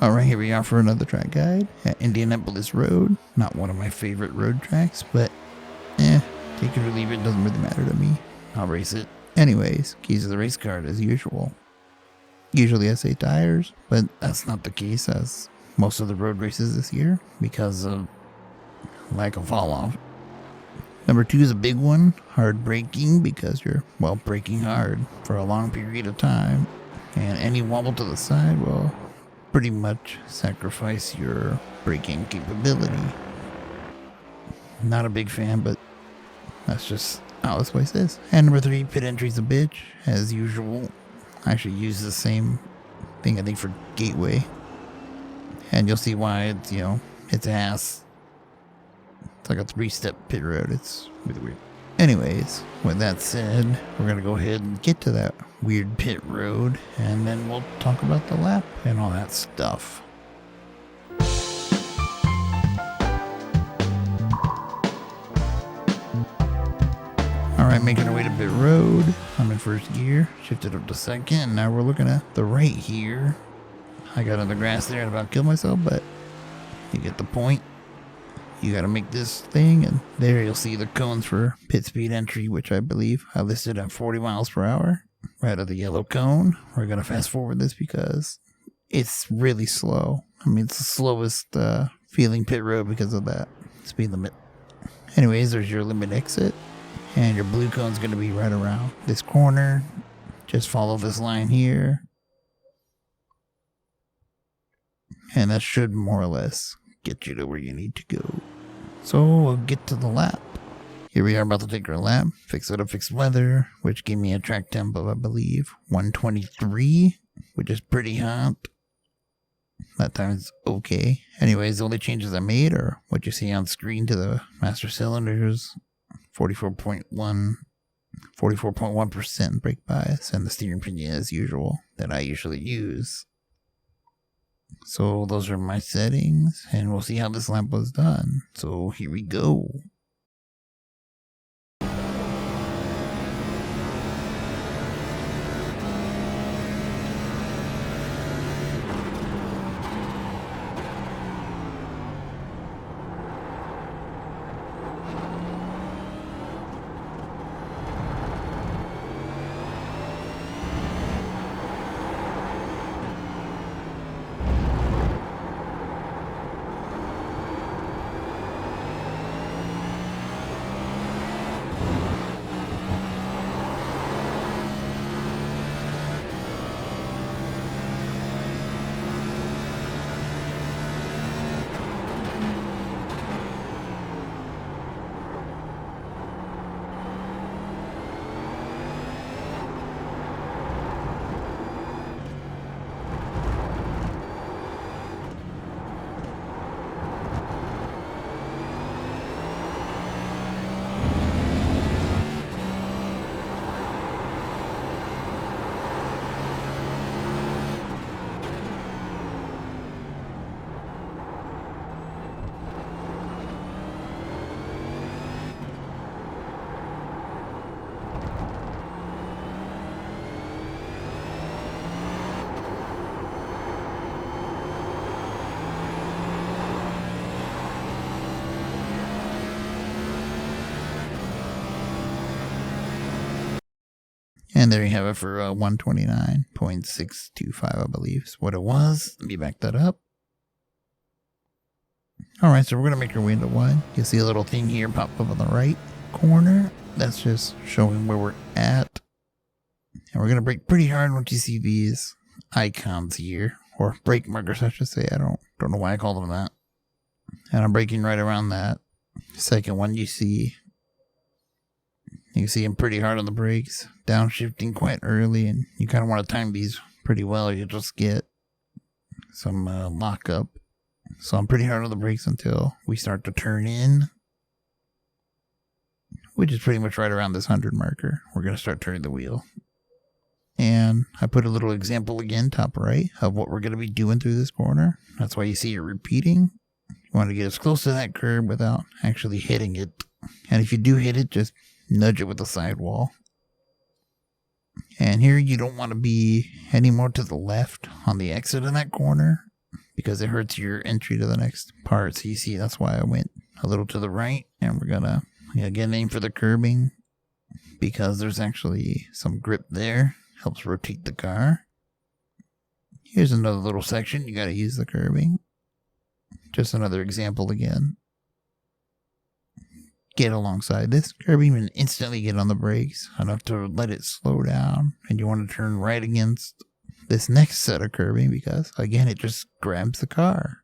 Alright, here we are for another track guide at Indianapolis Road. Not one of my favorite road tracks, but take it or leave it, doesn't really matter to me. I'll race it. Anyways, keys to the race card as usual. Usually SA tires, but that's not the case as most of the road races this year because of lack of fall off. Number 2 is a big one, hard braking, because you're, well, braking hard for a long period of time. And any wobble to the side will pretty much sacrifice your braking capability. Not a big fan, but that's just how this place is. And number 3, pit entry's a bitch, as usual. I actually use the same thing, I think, for Gateway. And you'll see why it's, it's ass. It's like a 3-step pit road. It's really weird. Anyways, with that said, we're going to go ahead and get to that weird pit road, and then we'll talk about the lap and all that stuff. Alright, making our way to pit road. I'm in first gear, shifted up to second, and now we're looking at the right here. I got on the grass there and about killed myself, but you get the point. You gotta make this thing, and there you'll see the cones for pit speed entry, which I believe I listed at 40 miles per hour. Right at the yellow cone. We're gonna fast forward this because it's really slow. I mean, it's the slowest feeling pit road because of that speed limit. Anyways, there's your limit exit, and your blue cone's gonna be right around this corner. Just follow this line here, and that should more or less get you to where you need to go. So we'll get to the lap. Here we are about to take our lap. Fix it up, fixed weather, which gave me a track temp of, I believe, 123, which is pretty hot. That time's okay. Anyways, the only changes I made are what you see on screen to the master cylinders, 44.1% brake bias, and the steering pinion as usual that I usually use. So those are my settings, and we'll see how this lap was done. So here we go. And there you have it for 129.625, I believe is what it was. Let me back that up. Alright, so we're going to make our way into one. You'll see a little thing here pop up on the right corner. That's just showing where we're at. And we're going to brake pretty hard once you see these icons here. Or brake markers, I should say. I don't know why I call them that. And I'm braking right around that second one you see. You can see I'm pretty hard on the brakes, downshifting quite early, and you kind of want to time these pretty well. You'll just get some lockup. So I'm pretty hard on the brakes until we start to turn in, which is pretty much right around this 100 marker. We're going to start turning the wheel. And I put a little example again, top right, of what we're going to be doing through this corner. That's why you see it repeating. You want to get as close to that curb without actually hitting it. And if you do hit it, just nudge it with the sidewall. And here you don't want to be any more to the left on the exit of that corner, because it hurts your entry to the next part. So you see, that's why I went a little to the right, and we're gonna again aim for the curbing because there's actually some grip there, helps rotate the car. Here's another little section, you gotta use the curbing. Just another example again. Get alongside this curbing and instantly get on the brakes, enough to let it slow down, and you want to turn right against this next set of curbing because, again, it just grabs the car.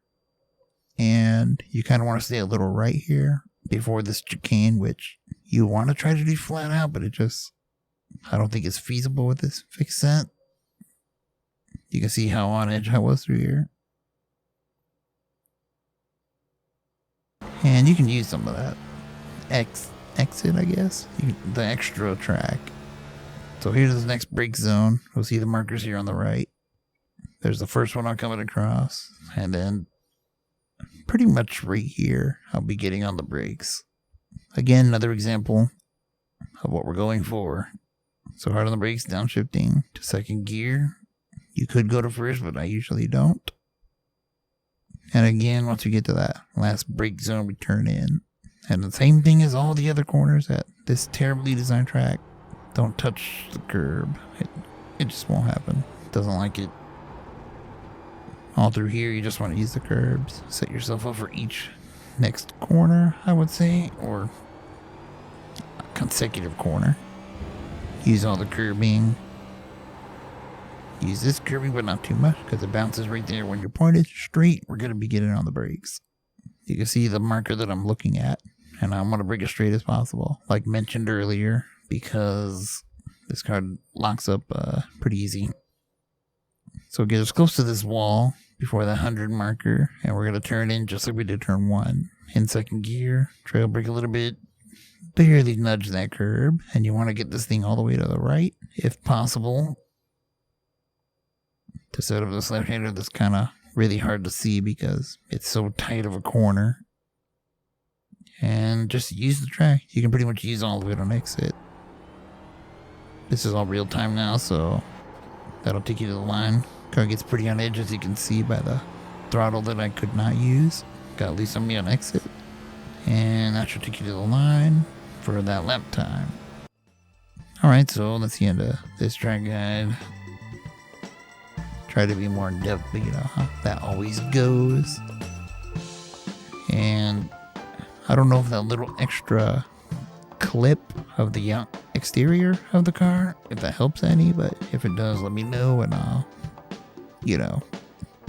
And you kind of want to stay a little right here before this chicane, which you want to try to do flat out, but I don't think it's feasible with this fixed set. You can see how on edge I was through here. And you can use some of that exit, I guess, the extra track. So here's the next brake zone. We'll see the markers here on the right. There's the first one I'm coming across, and then pretty much right here I'll be getting on the brakes. Again, another example of what we're going for. So hard on the brakes, downshifting to second gear. You could go to first, but I usually don't. And again, once we get to that last brake zone, we turn in. And the same thing as all the other corners at this terribly designed track. Don't touch the curb. It just won't happen. Doesn't like it. All through here, you just want to use the curbs. Set yourself up for each next corner, I would say, or a consecutive corner. Use all the curbing. Use this curbing, but not too much, because it bounces right there. When you're pointed straight, we're going to be getting on the brakes. You can see the marker that I'm looking at, and I want to brake as straight as possible, like mentioned earlier, because this car locks up pretty easy. So get as close to this wall before the 100 marker, and we're going to turn in just like we did turn 1. In second gear, trail brake a little bit, barely nudge that curb, and you want to get this thing all the way to the right, if possible. To set up this left-hander, that's kind of really hard to see because it's so tight of a corner. And just use the track. You can pretty much use all of it on exit. This is all real time now, so that'll take you to the line. Car gets pretty on edge, as you can see by the throttle that I could not use. Got at least on me on exit. And that should take you to the line for that lap time. Alright, so that's the end of this track guide. Try to be more in depth, but you know how that always goes. And I don't know if that little extra clip of the exterior of the car, if that helps any, but if it does, let me know and I'll,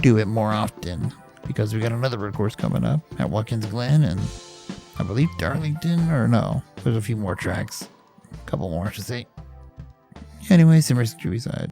do it more often, because we got another road course coming up at Watkins Glen and I believe Darlington, or no, there's a few more tracks, a couple more I should say. Anyway, Simmers Chewy side.